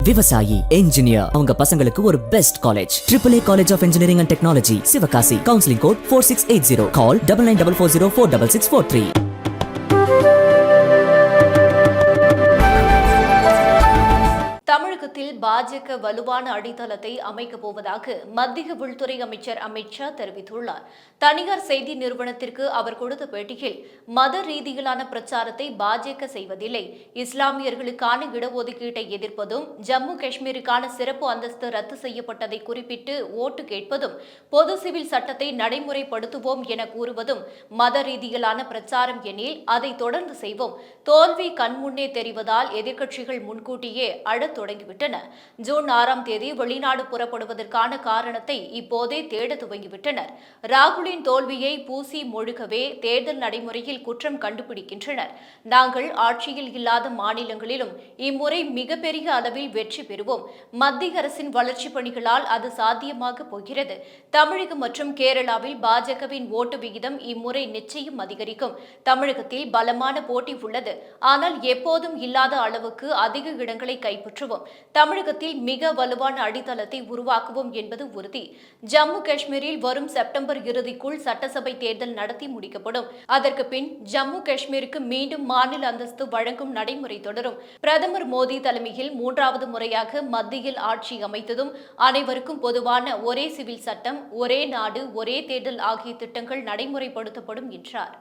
விவசாயி, என்ஜினியர் அவங்க பசங்களுக்கு ஒரு best college AAA college of engineering and technology, Sivakasi. Counselling code 4680. Call 9944046643. தமிழகத்தில் பாஜக வலுவான அடித்தளத்தை அமைக்கப் போவதாக மத்திய உள்துறை அமைச்சர் அமித் ஷா தெரிவித்துள்ளார். தனியார் செய்தி நிறுவனத்திற்கு அவர் கொடுத்த பேட்டியில், மத ரீதியிலான பிரச்சாரத்தை பாஜக செய்வதில்லை, இஸ்லாமியர்களுக்கான இடஒதுக்கீட்டை எதிர்ப்பதும், ஜம்மு காஷ்மீருக்கான சிறப்பு அந்தஸ்து ரத்து செய்யப்பட்டதை குறிப்பிட்டு ஓட்டு கேட்பதும், பொது சிவில் சட்டத்தை நடைமுறைப்படுத்துவோம் என கூறுவதும் மத ரீதியிலான பிரச்சாரம் எனில் அதை தொடர்ந்து செய்வோம். தோல்வி கண்முன்னே தெரிவதால் எதிர்க்கட்சிகள் முன்கூட்டியே அழத் தொடங்கிவிட்டன. ஜூன் 6ஆம் தேதி வெளிநாடு புறப்படுவதற்கான காரணத்தை இப்போதே தேட துவங்கிவிட்டனர். ராகுலின் தோல்வியை பூசி மொழிகவே தேர்தல் நடைமுறையில் குற்றம் கண்டுபிடிக்கின்றனர். நாங்கள் ஆட்சியில் இல்லாத மாநிலங்களிலும் இம்முறை மிகப்பெரிய அளவில் வெற்றி பெறுவோம். மத்திய அரசின் வளர்ச்சிப் பணிகளால் அது சாத்தியமாக போகிறது. தமிழகம் மற்றும் கேரளாவில் பாஜகவின் ஓட்டு விகிதம் இம்முறை நிச்சயம் அதிகரிக்கும். தமிழகத்தில் பலமான போட்டி உள்ளது. ஆனால் எப்போதும் இல்லாத அளவுக்கு அதிக இடங்களை கைப்பற்றுவோம். தமிழகத்தில் மிக வலுவான அடித்தளத்தை உருவாக்குவோம் என்பது உறுதி. ஜம்மு காஷ்மீரில் வரும் செப்டம்பர் இறுதிக்குள் சட்டசபை தேர்தல் நடத்தி முடிக்கப்படும். அதற்கு பின் ஜம்மு காஷ்மீருக்கு மீண்டும் மாநில அந்தஸ்து வழங்கும் நடைமுறை தொடரும். பிரதமர் மோடி தலைமையில் 3வது முறையாக மத்தியில் ஆட்சி அமைத்ததும் அனைவருக்கும் பொதுவான ஒரே சிவில் சட்டம், ஒரே நாடு, ஒரே தேர்தல் ஆகிய திட்டங்கள் நடைமுறைப்படுத்தப்படும் என்றார்.